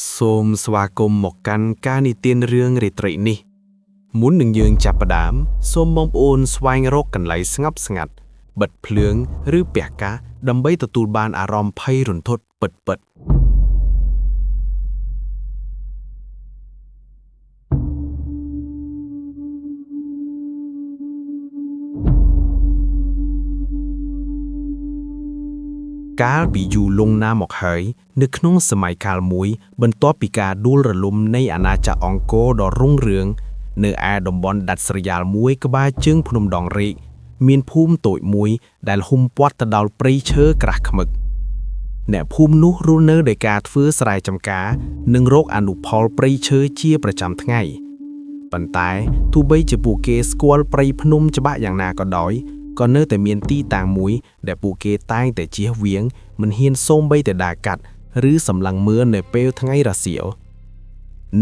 សូមស្វាគមន៍មកកាន់ការនិទានរឿងរាត្រីនេះមុននឹងយើងចាប់ផ្ដើមសូមបងប្អូនស្វែងរកកន្លែងស្ងប់ស្ងាត់បិទភ្លើងឬពះកាសដើម្បីទទួលបានអារម្មណ៍ភ័យរន្ធត់ពិតៗកាលពីយូរលង់ណាស់មកហើយនៅក្នុងសម័យកាលមួយបន្ទាប់ពីការដួលរលំនៃអាណាចក្រអង្គរដ៏រុងរឿងនៅឯតំបន់ដាច់ស្រយាលមួយក្បែរជើងភ្នំដងរែកមានភូមិតូចមួយដែលហ៊ុំព័ទ្ធទៅដោយព្រៃឈើក្រាស់ឃ្មឹកអ្នកភូមិនោះរស់នៅដោយការធ្វើស្រែចម្ការនិងរកអនុផលព្រៃឈើជាប្រចាំថ្ងៃប៉ុន្តែទោះបីជាពួកគេស្គាល់ព្រៃភ្នំច្បាស់យ៉ាងណាក៏ដោយក៏នៅតែមានទីតាំងមួយដែលពួកគេតែងតែជៀសវាងមិនហ៊ានសូម្បីតែដើរកាត់ឬសម្លឹងមើលនៅពេលថ្ងៃរសៀល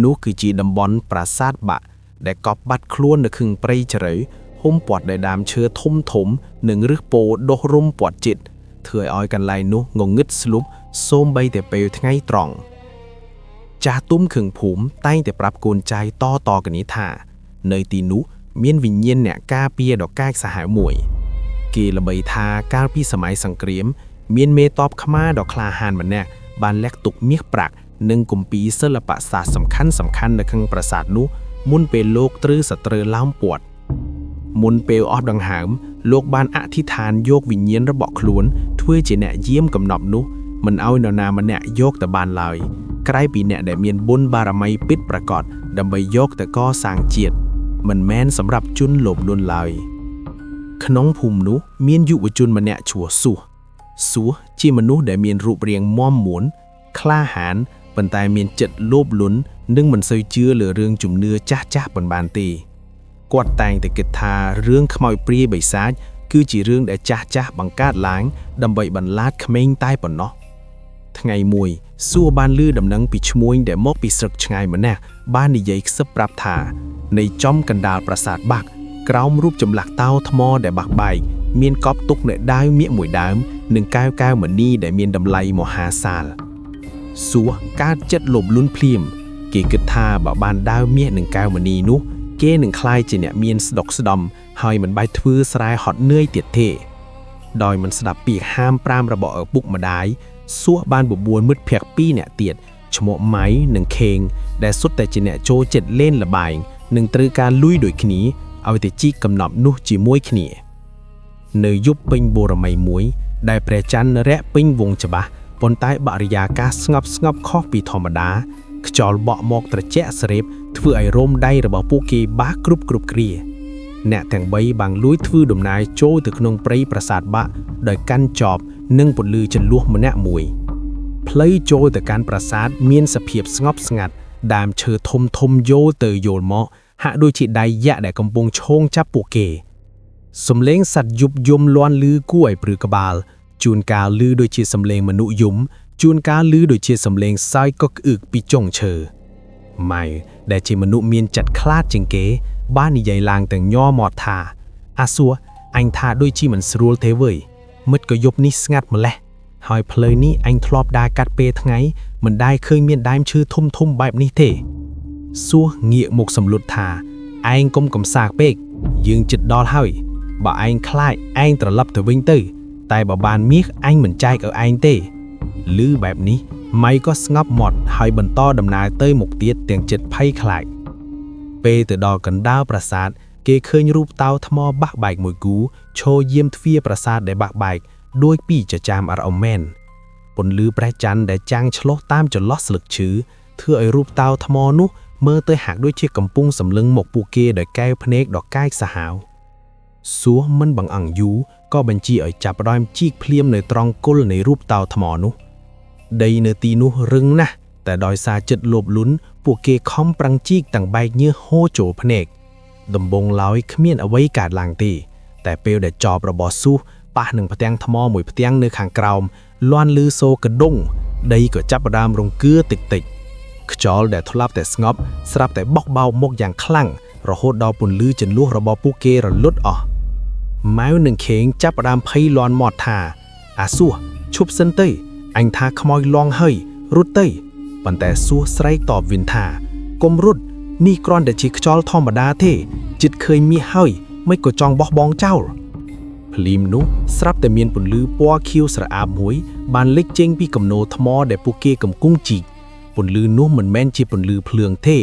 នោះគឺជាតំបន់ប្រាសាទបាក់ដែលកប់បាត់ខ្លួននៅខឹងព្រៃជ្រៅហ៊ុំព័ទ្ធដោយដើមឈើធំធំនិងឫសពោធិ៍ដុះរុំព័ទ្ធជិតធ្វើឲ្យកន្លែងនោះងងឹតស្លុបសូម្បីតែពេលថ្ងៃត្រង់ចាស់ទុំខឹងភូមិតែងតែប្រាប់កូនចៅតគ្នាថានៅទីនោះមានវិញ្ញាណអ្នកការពារដ៏កាចសាហាវមួយគេល្បីថាកាលពីសម័យសង្គ្រាមមានមេតបខ្មែរដ៏ក្លាហានម្នាក់បានលាក់ទុកមាសប្រាក់និងគម្ពីរសិល្បៈសាស្ត្រសំខាន់នៅក្នុងប្រាសាទនោះមុនពេលលោកត្រូវសត្រូវឡោមព័ទ្ធមុនពេលអស់ដង្ហើមលោកបានអធិដ្ឋានយកវិញ្ញាណរបស់ខ្លួនធ្វើជាអ្នកយាមកំណប់នោះមិនឲ្យនរណាម្នាក់យកទៅបានឡើយក្រៅពីអ្នកដែលមានបុណ្យបារមីពិតប្រាកដដើម្បីយកទៅកសាងជាតិមិនមែនសម្រាប់ជនលោភលន់ឡើយក្នុងភូមិនោះមានយុវជនម្នាក់ឈ្មោះសួសជាមនុស្សដែលមានរូបរាងមាំមួនក្លាហានប៉ុន្តែមានចិត្តលោភលន់និងមិនសូវជឿលើរឿងជំនឿចាស់ប៉ុន្មានទេគាត់តែងតែគិតថារឿងខ្មោចព្រាយបិសាចគឺជារឿងដែលចាស់បង្កើតឡើងដើម្បីបន្លាចក្មេងតែប៉ុណ្ណោះថ្ងៃមួយសួរបានឮដំណឹងពីឈ្មួញដែលមកពីស្រុកឆ្ងាយម្នាក់បាននិយាយខ្សឹបប្រាប់ថាในចំកណ្ដាលប្រាសាទបាក់ក្រោមរូបចម្លាក់តោថ្មដែលបាក់បែកមានកប់ទុកនៅដាវមាសមួយដើមនិងកែវមณีដែលមានតម្លៃមហាសាលសួរកើតចិត្តលោភលន់ភ្លាមគេគិតថាបើបានដាវមាសនិងកែវមณีនោះគេនឹងក្លាយជាអ្នកមានស្ដុកស្ដំហើយមិនបាច់ធ្វើស្រែហត់នឿយទៀតទេដោយមិនស្ដាប់ពាក្យហាម5របស់ឪពុកម្ដាយសួរបានបបួលមិត្តភក្តិ2នាក់ទៀតឈ្មោះម៉ៃនិងខេងដែលសុទ្ធតែជាអ្នកចូលចិត្តលេងល្បែងនឹងត្រូវការលុយដូចគ្នាឲ្យតែជីកកំណប់នោះជាមួយគ្នានៅយប់ពេញបូរមីមួយដែលព្រះច័ន្ទរះពេញវងច្បាស់ប៉ុន្តែបរិយាកាសស្ងប់ខុសពីធម្មតាខ្យល់បក់មកត្រជាក់ស្រេបធ្វើឲ្យរោមដៃរបស់ពួកគេបាសគ្រប់គ្រាអ្នកទាំង3បានលួចធ្វើដំណើរចូលទៅក្នុងព្រៃប្រាសាទបាក់ដោយកាន់ចបនិងពន្លឺចន្លួសម្នាក់មួយផ្លូវចូលទៅកាន់ប្រាសាទមានសភាពស្ងប់ស្ងាត់ដើមឈើធំយោលទៅយោលមកហាក់ដូចជាដៃយ៉ាក់ដែលកំពុងឈោងចាប់ពួកគេសំឡេងសត្វយប់យំលាន់ឮគួរឲ្យព្រឺក្បាលជួនកាលឮដូចជាសំឡេងមនុស្សយំជួនកាលឮដូចជាសំឡេងសើចកក្អឹកពីចុងឈើម៉ៅដែលជាមនុស្សមានចិត្តខ្លាចជាងគេបាននិយាយឡើងទាំងញ័រមាត់ថាអាសួរអញថាដូចជាមិនស្រួលទេវើយមិត្តក៏យប់នេះស្ងាត់ម្លេះហើយផ្លូវនេះអញធ្លាប់ដើរកាត់ពេលថ្ងៃមិនដែលឃើញមានដើមឈើធំបែបនេះទេសួរងាកមកសម្លុតថាឯងកុំកំសាកពេកយើងជិតដល់ហើយបើឯងខ្លាចឯងត្រឡប់ទៅវិញទៅតែបើបានមាសអញមិនចែកឲ្យឯងទេឮបែបនេះម៉ៃក៏ស្ងប់មាត់ហើយបន្តដំណើរទៅមុខទៀតទាំងចិត្តភ័យខ្លាចពេលទៅដល់កណ្ដាលប្រាសាទគេឃើញរូបតោថ្មបាក់បែកមួយគូឈរយាមទ្វារប្រាសាទដែលបាក់បែកដោយពីចចាមអរអមែនពន្លឺព្រះច័ន្ទដែលចាំងឆ្លុះតាមចន្លោះស្លឹកឈើធ្វើឲ្យរូបតោថ្មនោះមើលទៅហាក់ដូចជាកំពុងសម្លឹងមកពួកគេដោយកែវភ្នែកដ៏កាចសាហាវសួរមិនបង្អង់យូរក៏បញ្ជាឲ្យចាប់ផ្ដើមជីកភ្លាមនៅត្រង់គល់នៃរូបតោថ្មនោះដីនៅទីនោះរឹងណាស់តែដោយសារចិត្តលោភលន់ពួកគេខំប្រឹងជីកទាំងបែកញើសហូរចូលភ្នែកដំបងឡើយគ្មានអ្វីកើតឡើងទេតែពេលដែលចបរបស់សួរប៉ះនឹងផ្ទាំងថ្មមួយផ្ទាំងនៅខាងក្រោមលាន់ឮសូរកដុងដីក៏ចាប់ផ្ដើមរង្គើតិចខ្យល់ដែលធ្លាប់តែស្ងប់ស្រាប់តែបក់បោកមកយ៉ាងខ្លាំងរហូតដល់ពន្លឺចន្លោះរបស់ពួកគេរលត់អស់ម៉ៅនិងខេងចាប់ផ្ដើមភ័យលាន់មាត់ថាអាសួរឈប់សិនទៅអញថាខ្មោចលងហើយរត់ទៅ ប៉ុន្តែសួរស្រែកតបវិញថាកុំរត់នេះគ្រាន់តែជាខ្យល់ធម្មតាទេចិត្តឃើញមាសហើយមិនក៏ចង់បោះបង់ចោលភ្លីមនោះស្រាប់តែមានពន្លឺពណ៌ខៀវស្រអាប់មួយបានលេចចេញពីគំនរថ្មដែលពួកគេកំពុងជីកពន្លឺនោះមិនមែនជាពន្លឺភ្លើងទេ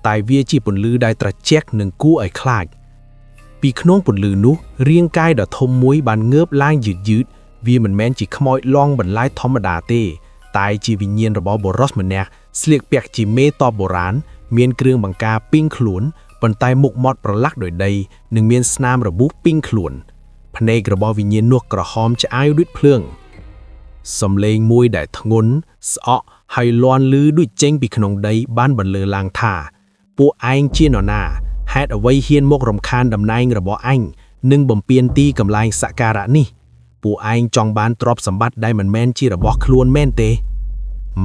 តែវាជាពន្លឺដែលត្រជាក់និងគួរឲ្យខ្លាចពីក្នុងពន្លឺនោះរាងកាយដ៏ធំមួយបានងើបឡើងយឺតវាមិនមែនជាខ្មោចលងបន្លាយធម្មតាទេតែជាវិញ្ញាណរបស់បុរសម្នាក់ស្លៀកពាក់ជាមេតបបុរាណមានគ្រឿងបង្ការពីងខ្លួនប៉ុន្តែមុខមាត់ប្រឡាក់ដោយដីនិងមានស្នាមរបួសពីងខ្លួនភ្នែករបស់វិញ្ញាណនោះក្រហមឆ្អៅដូចភ្លើងសំឡេងមួយដែលធ្ងន់ស្អកហើយលាន់លឺដូចចេញពីក្នុងដីបានបន្លឺឡើងថាពួកឯងជានរណាហេតុអ្វីហ៊ានមករំខានតំណែងរបស់អញនិងបំពានទីកម្លែងសក្ការៈនេះពួកឯងចង់បានទ្រព្យសម្បត្តិដែលមិនមែនជារបស់ខ្លួនមែនទេ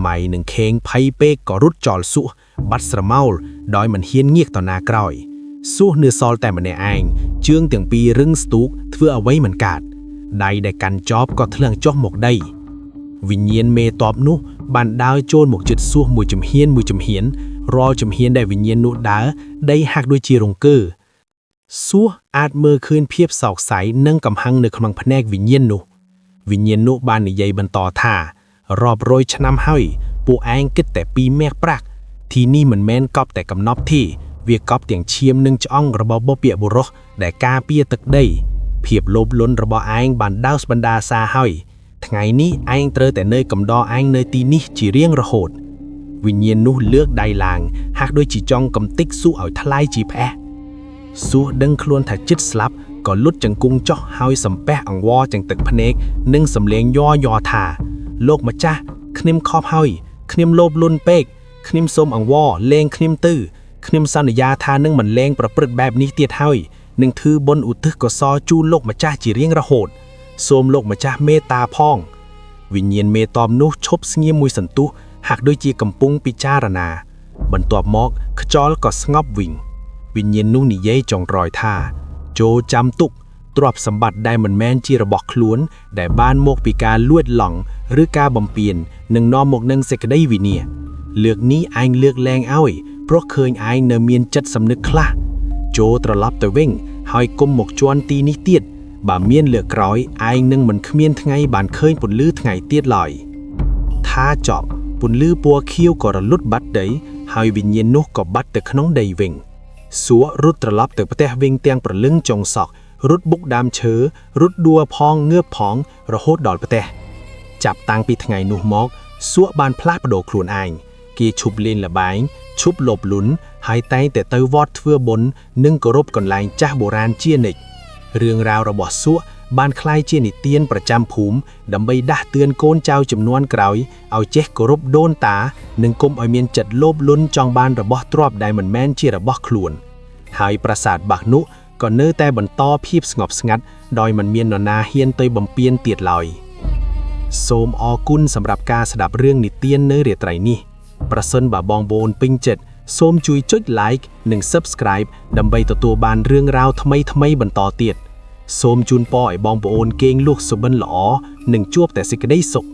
ម៉ៃនឹងខេងភ័យពេកក៏រត់ចោលសួសបាត់ស្រមោលដោយមិនហ៊ានងាកទៅណាក្រោយសួសនៅសល់តែម្នាក់ឯងជើងទាំងពីររឹងស្ទូកធ្វើអ្វីមិនកើតដៃដែលកាន់ចបក៏ធ្លាក់ចុះមកដីវិញ្ញាណមេតបនោះបានដើរចូលមកជិតសួសមួយជំហានរាល់ជំហានដែលវិញ្ញាណនោះដើរដីហាក់ដូចជារង្គើសួសអាចមើលឃើញភាពសោកសៅនិងកំហឹងនៅក្នុងភ្នែកវិញ្ញាណនោះបាននិយាយបន្តថារាប់រយឆ្នាំហើយពួកឯងគិតតែពីមាសប្រាក់ទីនេះមិនមែនកប់តែកំណប់ទេវាកប់ទាំងឈាមនិងឆ្អឹងរបស់បុព្វបុរសដែលការពារទឹកដីភាពលោភលន់របស់ឯងបានដោសបណ្ដាសាហើយថ្ងៃនេះឯងត្រូវតែនៅកំដរឯងនៅទីនេះជារៀងរហូតវិញ្ញាណនោះលើកដៃឡើងហាក់ដូចជាចង់កំទេចសួសឲ្យថ្លៃជាផ្អែសួសដឹងខ្លួនថាចិត្តស្លាប់ក៏លុតចង្គង់ចុះហើយសំពះអង្វរចឹងទឹកភ្នែកនិងសំឡេងយៗថាលោកម្ចាស់ខ្ញុំខប់ហើយខ្ញុំលោភលន់ពេកខ្ញុំសូមអង្វរលែងខ្ញុំទៅខ្ញុំសន្យាថានឹងមិនលែងប្រព្រឹត្តបែបនេះទៀតហើយនឹងធ្វើបុណ្យឧទ្ទិសកុសលជូនលោកម្ចាស់ជារៀងរហូតសូមលោកម្ចាស់មេត្តាផងវិញ្ញាណមេតបនោះឈប់ស្ងៀមមួយសន្ទុះហាក់ដូចជាកំពុងពិចារណាបន្ទាប់មកខ្យល់ក៏ស្ងប់វិញវិញ្ញាណនោះនិយាយចុងក្រោយថាចូលចាំទុកទ្រព្យសម្បត្តិដែលមិនមែនជារបស់ខ្លួនដែលបានមកពីការលួចឡង់ឬការបំពាននឹងនាំមកនឹងសេចក្តីវិនាសលើកនេះឯងលើកលែងឲ្យព្រោះឃើញឯងនៅមានចិត្តសំនឹកខ្លះចូលត្រឡប់ទៅវិញហើយកុំមកជន់ទីនេះទៀតបើមានលើកក្រោយឯងនឹងមិនគ្មានថ្ងៃបានឃើញពន្លឺថ្ងៃទៀតឡើយថាចប់ពន្លឺពណ៌ខៀវក៏រលត់បាត់ដីហើយវិញ្ញាណនោះក៏បាត់ទៅក្នុងដីវិញសួររត់ត្រឡប់ទៅផ្ទះវិញទាំងប្រលឹងចុងសក់រត់បុកដើមឈើរត់ដួលផងងើបផងរហូតដល់ផ្ទះចាប់តាំងពីថ្ងៃនោះមកសួរបានផ្លាស់ប្ដូរខ្លួនឯងគេឈប់លេងល្បែងឈប់លបលុនហើយតែងតែទៅវត្តធ្វើបុណ្យនិងគោរពកន្លែងចាស់បុរាណជានិច្ចរឿងរ៉ាវរបស់សួរបានក្លាយជានិទានប្រចាំភូមិដើម្បីដាស់តឿនកូនចៅជំនាន់ក្រោយឲ្យចេះគោរពដូនតានិងកុំឲ្យមានចិត្តលោភលន់ចង់បានរបស់ទ្រព្យដែលមិនមែនជារបស់ខ្លួនហើយប្រាសាទបាក់នោះក៏នៅតែបន្តភាពស្ងប់ស្ងាត់ដោយមិនមាននរណាហ៊ានទៅបំពានទៀតឡើយសូមអរគុណសម្រាប់ការស្ដាប់រឿងនិទាននៅរាត្រីនេះប្រសិនបើបងប្អូនពេញចិត្តសូមជួយចុច like និង subscribe ដើម្បីទទួលបានរឿងរ៉ាវថ្មីៗបន្តទៀតសូមជូនពរឲ្យបងប្អូនគេងលក់សុបិនល្អនិងជួបតែសេចក្តីសុខ